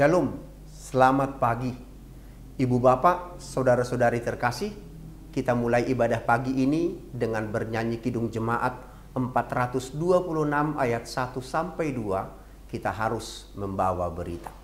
Shalom, selamat pagi. Ibu bapak, saudara-saudari terkasih, kita mulai ibadah pagi ini dengan bernyanyi Kidung Jemaat 426 ayat 1 sampai 2. Kita harus membawa berita.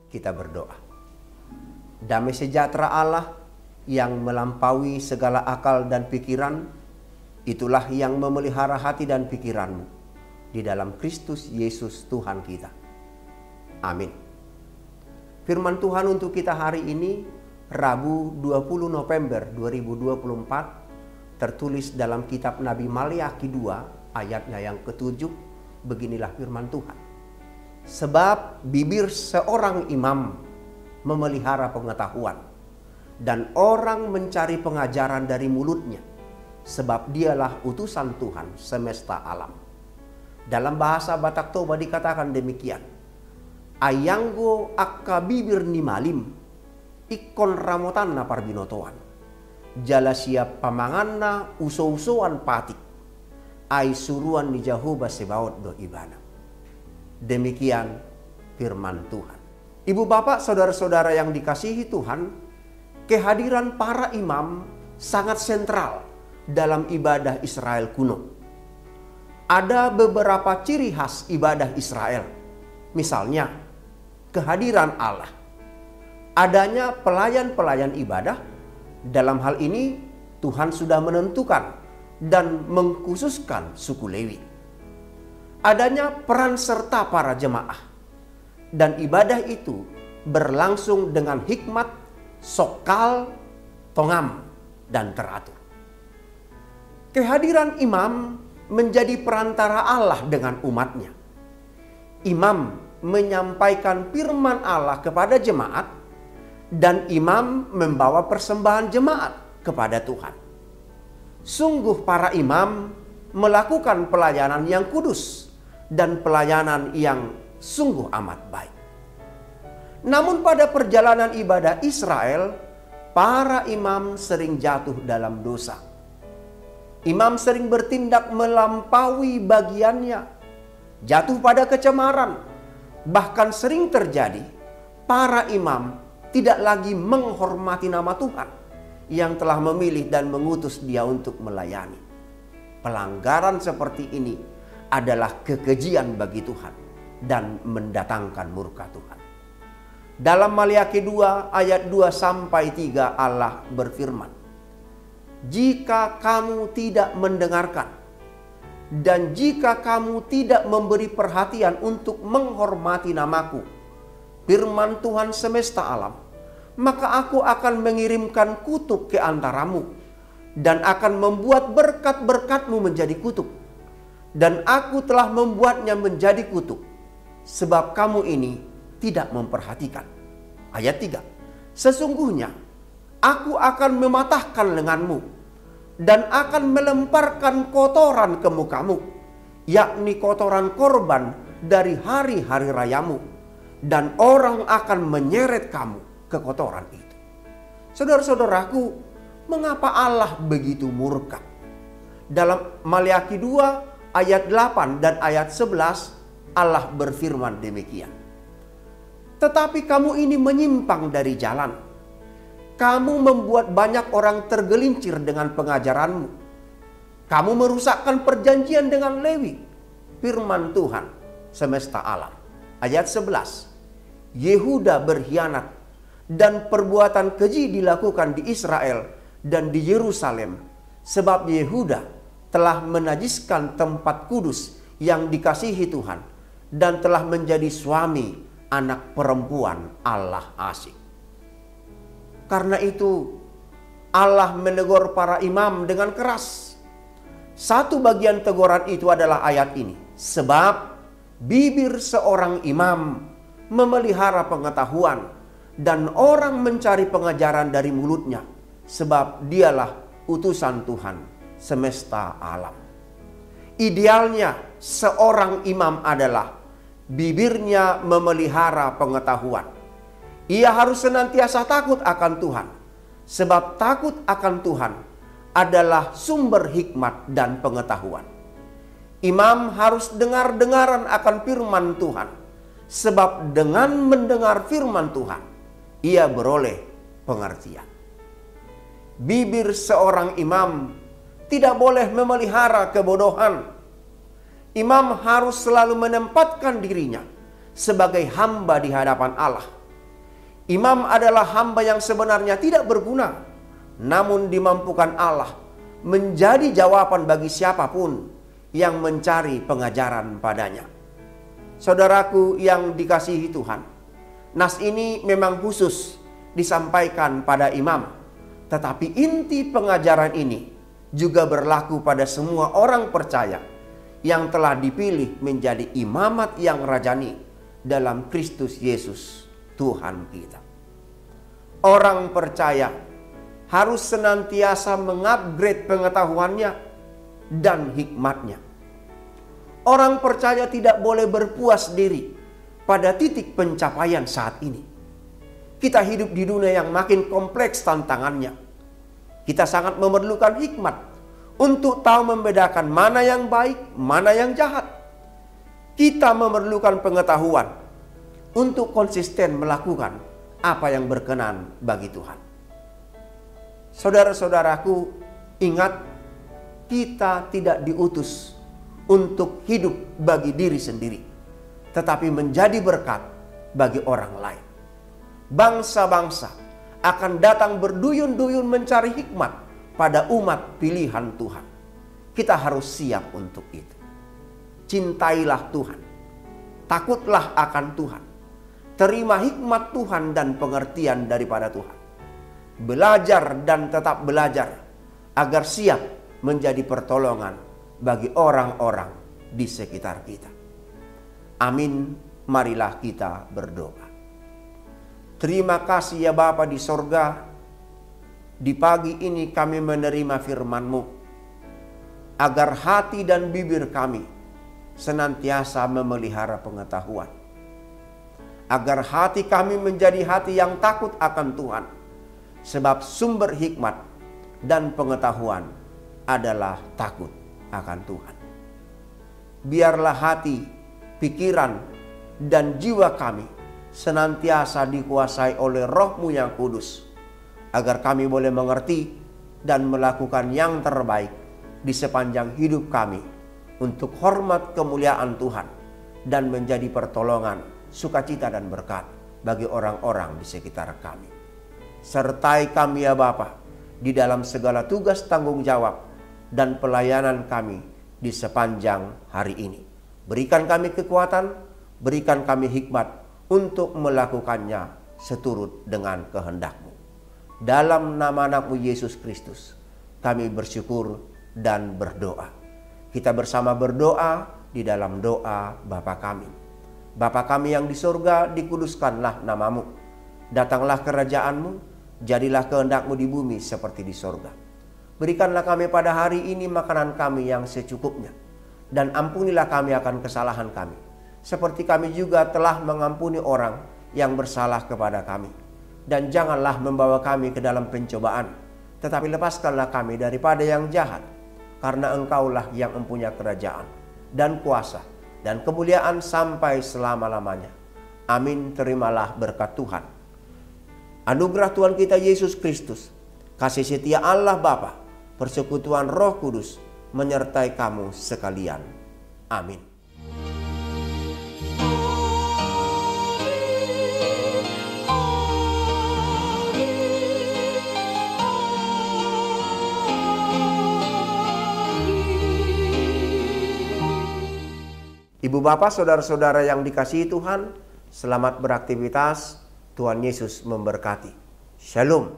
Kita berdoa. Damai sejahtera Allah yang melampaui segala akal dan pikiran, itulah yang memelihara hati dan pikiranmu di dalam Kristus Yesus Tuhan kita. Amin. Firman Tuhan untuk kita hari ini, Rabu 20 November 2024, tertulis dalam kitab Nabi Maliaki 2 ayatnya yang ke-7. Beginilah firman Tuhan. Sebab bibir seorang imam memelihara pengetahuan, dan orang mencari pengajaran dari mulutnya, sebab dialah utusan Tuhan semesta alam. Dalam bahasa Batak Toba dikatakan demikian. Ayanggo akka bibir ni malim, ikon ramotan na parbinotoan. Jala siap pamanganna uso-usoan patik, ay suruan ni Jehovah Sebaot do ibana. Demikian firman Tuhan. Ibu bapak, saudara-saudara yang dikasihi Tuhan, kehadiran para imam sangat sentral dalam ibadah Israel kuno. Ada beberapa ciri khas ibadah Israel. Misalnya, kehadiran Allah. Adanya pelayan-pelayan ibadah. Dalam hal ini, Tuhan sudah menentukan dan mengkhususkan suku Lewi. Adanya peran serta para jemaah, dan ibadah itu berlangsung dengan hikmat, sokal, tongam, dan teratur. Kehadiran imam menjadi perantara Allah dengan umatnya. Imam menyampaikan firman Allah kepada jemaat, dan imam membawa persembahan jemaat kepada Tuhan. Sungguh para imam melakukan pelayanan yang kudus dan pelayanan yang sungguh amat baik. Namun pada perjalanan ibadah Israel, para imam sering jatuh dalam dosa. Imam sering bertindak melampaui bagiannya, jatuh pada kecemaran. Bahkan sering terjadi para imam tidak lagi menghormati nama Tuhan yang telah memilih dan mengutus dia untuk melayani. Pelanggaran seperti ini adalah kekejian bagi Tuhan dan mendatangkan murka Tuhan. Dalam Maliaki 2 ayat 2 sampai 3 Allah berfirman, "Jika kamu tidak mendengarkan dan jika kamu tidak memberi perhatian untuk menghormati namaku, firman Tuhan semesta alam, maka aku akan mengirimkan kutuk ke antaramu dan akan membuat berkat-berkatmu menjadi kutuk. Dan aku telah membuatnya menjadi kutuk, sebab kamu ini tidak memperhatikan." Ayat 3. "Sesungguhnya aku akan mematahkan lenganmu dan akan melemparkan kotoran ke mukamu, yakni kotoran korban dari hari-hari rayamu, dan orang akan menyeret kamu ke kotoran itu." Saudara-saudaraku, mengapa Allah begitu murka? Dalam Maliaki 2 ayat 8 dan ayat 11 Allah berfirman demikian. "Tetapi kamu ini menyimpang dari jalan. Kamu membuat banyak orang tergelincir dengan pengajaranmu. Kamu merusakkan perjanjian dengan Lewi, firman Tuhan semesta alam." Ayat 11. "Yehuda berkhianat dan perbuatan keji dilakukan di Israel dan di Yerusalem, sebab Yehuda telah menajiskan tempat kudus yang dikasihi Tuhan dan telah menjadi suami anak perempuan Allah asing. Karena itu Allah menegur para imam dengan keras. Satu bagian teguran itu adalah ayat ini. Sebab bibir seorang imam memelihara pengetahuan dan orang mencari pengajaran dari mulutnya, sebab dialah utusan Tuhan semesta alam. Idealnya seorang imam adalah bibirnya memelihara pengetahuan. Ia harus senantiasa takut akan Tuhan, sebab takut akan Tuhan adalah sumber hikmat dan pengetahuan. Imam harus dengar-dengaran akan firman Tuhan, sebab dengan mendengar firman Tuhan, ia beroleh pengertian. Bibir seorang imam tidak boleh memelihara kebodohan. Imam harus selalu menempatkan dirinya sebagai hamba di hadapan Allah. Imam adalah hamba yang sebenarnya tidak berguna, namun dimampukan Allah menjadi jawaban bagi siapapun yang mencari pengajaran padanya. Saudaraku yang dikasihi Tuhan, nas ini memang khusus disampaikan pada imam, tetapi inti pengajaran ini juga berlaku pada semua orang percaya yang telah dipilih menjadi imamat yang rajani dalam Kristus Yesus Tuhan kita. Orang percaya harus senantiasa mengupgrade pengetahuannya dan hikmatnya. Orang percaya tidak boleh berpuas diri pada titik pencapaian saat ini. Kita hidup di dunia yang makin kompleks tantangannya. Kita sangat memerlukan hikmat untuk tahu membedakan mana yang baik, mana yang jahat. Kita memerlukan pengetahuan untuk konsisten melakukan apa yang berkenan bagi Tuhan. Saudara-saudaraku, ingat, kita tidak diutus untuk hidup bagi diri sendiri, tetapi menjadi berkat bagi orang lain. Bangsa-bangsa akan datang berduyun-duyun mencari hikmat pada umat pilihan Tuhan. Kita harus siap untuk itu. Cintailah Tuhan, takutlah akan Tuhan, terima hikmat Tuhan dan pengertian daripada Tuhan. Belajar dan tetap belajar agar siap menjadi pertolongan bagi orang-orang di sekitar kita. Amin. Marilah kita berdoa. Terima kasih ya Bapa di sorga, di pagi ini kami menerima firman-Mu, agar hati dan bibir kami senantiasa memelihara pengetahuan. Agar hati kami menjadi hati yang takut akan Tuhan, sebab sumber hikmat dan pengetahuan adalah takut akan Tuhan. Biarlah hati, pikiran, dan jiwa kami senantiasa dikuasai oleh Roh-Mu yang kudus, agar kami boleh mengerti dan melakukan yang terbaik di sepanjang hidup kami untuk hormat kemuliaan Tuhan dan menjadi pertolongan, sukacita dan berkat bagi orang-orang di sekitar kami. Sertai kami ya Bapa di dalam segala tugas tanggung jawab dan pelayanan kami di sepanjang hari ini. Berikan kami kekuatan, berikan kami hikmat untuk melakukannya seturut dengan kehendak-Mu. Dalam nama anak-Mu Yesus Kristus, kami bersyukur dan berdoa. Kita bersama berdoa di dalam doa Bapa kami. Bapa kami yang di surga, dikuduskanlah nama-Mu. Datanglah kerajaan-Mu, jadilah kehendak-Mu di bumi seperti di surga. Berikanlah kami pada hari ini makanan kami yang secukupnya. Dan ampunilah kami akan kesalahan kami, seperti kami juga telah mengampuni orang yang bersalah kepada kami. Dan janganlah membawa kami ke dalam pencobaan, tetapi lepaskanlah kami daripada yang jahat. Karena Engkaulah yang mempunyai kerajaan dan kuasa dan kemuliaan sampai selama-lamanya. Amin. Terimalah berkat Tuhan. Anugerah Tuhan kita Yesus Kristus, kasih setia Allah Bapa, persekutuan Roh Kudus menyertai kamu sekalian. Amin. Ibu bapak, saudara-saudara yang dikasihi Tuhan, selamat beraktivitas. Tuhan Yesus memberkati. Shalom.